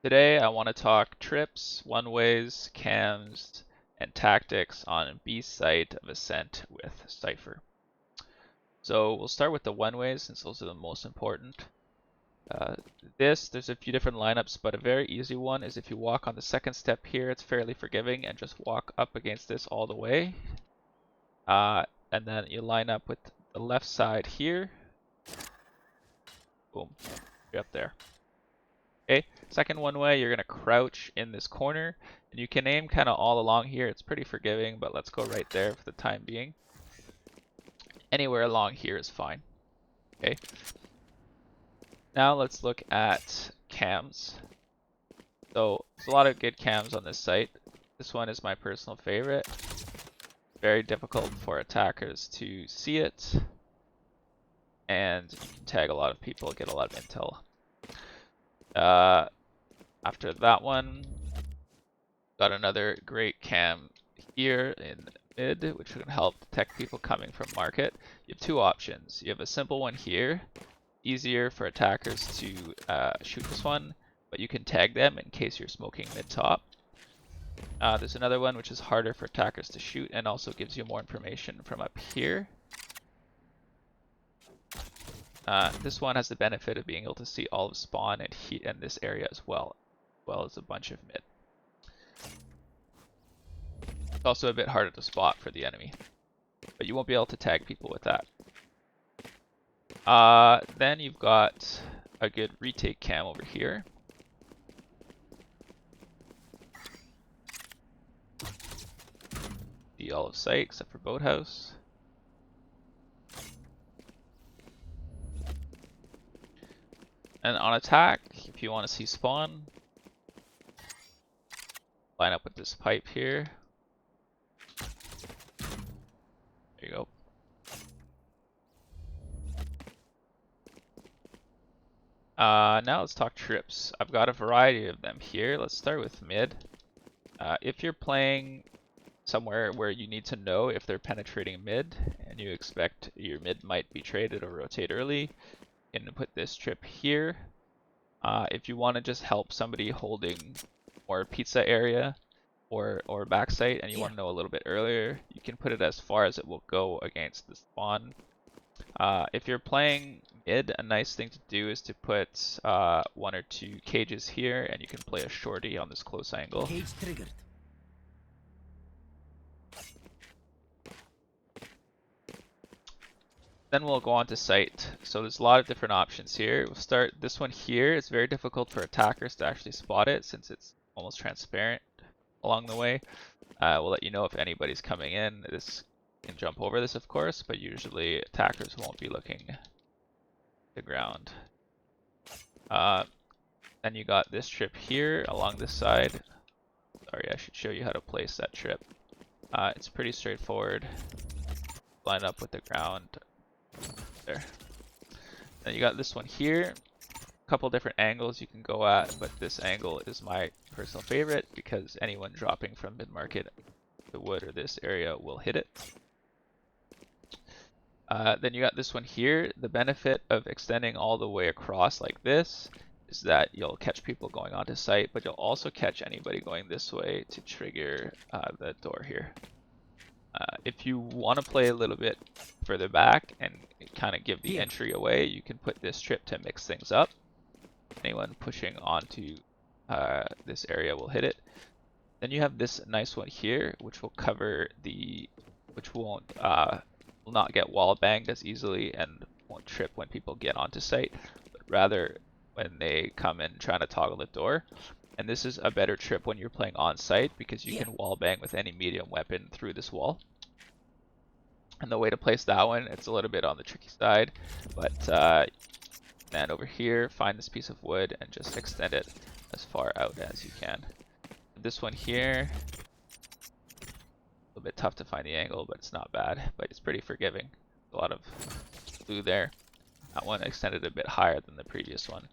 Today I want to talk trips, one-ways, cams, and tactics on B site of Ascent with Cypher. So we'll start with the one-ways since those are the most important. There's a few different lineups, but a very easy one is if you walk on the second step here, it's fairly forgiving, and just walk up against this all the way. And then you line up with the left side here. Boom, you're up there. Okay, second one way, you're gonna crouch in this corner, and you can aim kind of all along here. It's pretty forgiving, but let's go right there for the time being. Anywhere along here is fine. Okay. Now let's look at cams. So there's a lot of good cams on this site. This one is my personal favorite. Very difficult for attackers to see it, and you can tag a lot of people, get a lot of intel. After that one, got another great cam here in mid, which can help detect people coming from market. You have two options. You have a simple one here, easier for attackers to shoot this one, but you can tag them in case you're smoking mid top. There's another one which is harder for attackers to shoot and also gives you more information from up here. This one has the benefit of being able to see all of spawn and this area as well as a bunch of mid. It's also a bit harder to spot for the enemy, but you won't be able to tag people with that. Then you've got a good retake cam over here. See all of sight except for boathouse. And on attack, if you want to see spawn, line up with this pipe here. There you go. Now let's talk trips. I've got a variety of them here. Let's start with mid. If you're playing somewhere where you need to know if they're penetrating mid and you expect your mid might be traded or rotate early, you can put this trip here. If you want to just help somebody holding more pizza area or backside and you want to know a little bit earlier, you can put it as far as it will go against the spawn. If you're playing mid, a nice thing to do is to put one or two cages here, and you can play a shorty on this close angle. Cage triggered. Then we'll go on to site. So there's a lot of different options here. We'll start this one here. It's very difficult for attackers to actually spot it since it's almost transparent along the way. We'll let you know if anybody's coming in. This can jump over this, of course, but usually attackers won't be looking at the ground. Then you got this trip here along this side. Sorry, I should show you how to place that trip. It's pretty straightforward. Line up with the ground. There. Then you got this one here. A couple different angles you can go at, but this angle is my personal favorite because anyone dropping from mid-market, the wood or this area will hit it. Then you got this one here. The benefit of extending all the way across like this is that you'll catch people going onto site, but you'll also catch anybody going this way to trigger the door here. If you want to play a little bit further back and kind of give the entry away, you can put this trip to mix things up. Anyone pushing onto this area will hit it. Then you have this nice one here, which will cover which will not get wall banged as easily and won't trip when people get onto site, but rather when they come in trying to toggle the door. And this is a better trip when you're playing on site because you can wall bang with any medium weapon through this wall. And the way to place that one, it's a little bit on the tricky side, but then over here, find this piece of wood and just extend it as far out as you can. This one here, a little bit tough to find the angle, but it's not bad, but it's pretty forgiving. A lot of blue there. That one extended a bit higher than the previous one.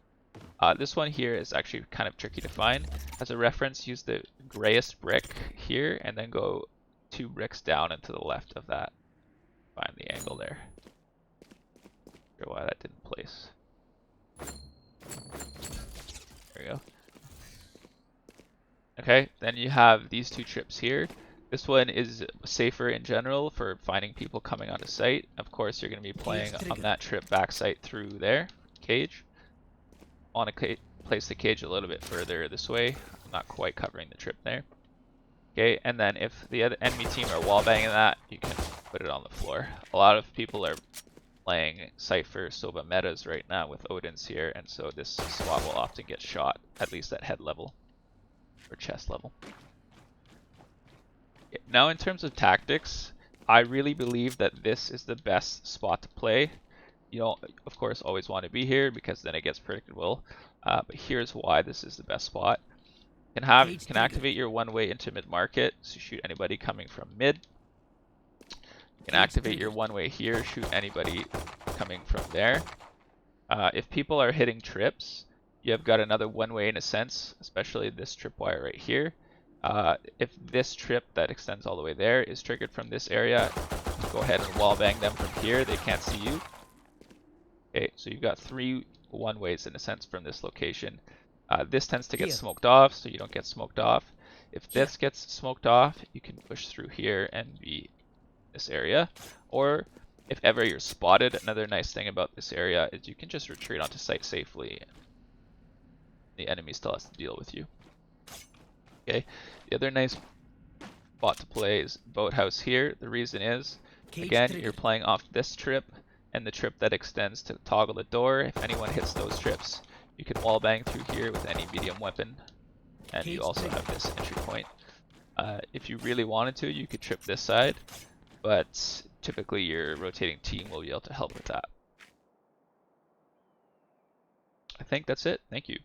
This one here is actually kind of tricky to find. As a reference, use the grayest brick here and then go 2 bricks down and to the left of that. Find the angle there. Not sure why that didn't place. There we go. Okay, then you have these two trips here. This one is safer in general for finding people coming onto site. Of course, you're going to be playing on that trip back site through there, cage. Want to place the cage a little bit further this way. I'm not quite covering the trip there. Okay, and then if the other enemy team are wallbanging that, you can put it on the floor. A lot of people are playing Cypher Soba metas right now with Odins here, and so this spot will often get shot, at least at head level or chest level. Now in terms of tactics, I really believe that this is the best spot to play. You don't, of course, always want to be here because then it gets predictable, but here's why this is the best spot. You can activate your one-way into mid-market, so shoot anybody coming from mid. You can activate your one-way here, shoot anybody coming from there. If people are hitting trips, you have got another one-way in a sense, especially this tripwire right here. If this trip that extends all the way there is triggered from this area, go ahead and wallbang them from here. They can't see you. Okay, so you've got 3 one-ways in a sense from this location. This tends to get smoked off, so you don't get smoked off. If this gets smoked off, you can push through here and be this area. Or if ever you're spotted, another nice thing about this area is you can just retreat onto site safely. The enemy still has to deal with you. Okay, the other nice spot to play is boathouse here. The reason is, again, you're playing off this trip and the trip that extends to toggle the door. If anyone hits those trips, you can wallbang through here with any medium weapon, and you also have this entry point. If you really wanted to, you could trip this side, but typically your rotating team will be able to help with that. I think that's it. Thank you.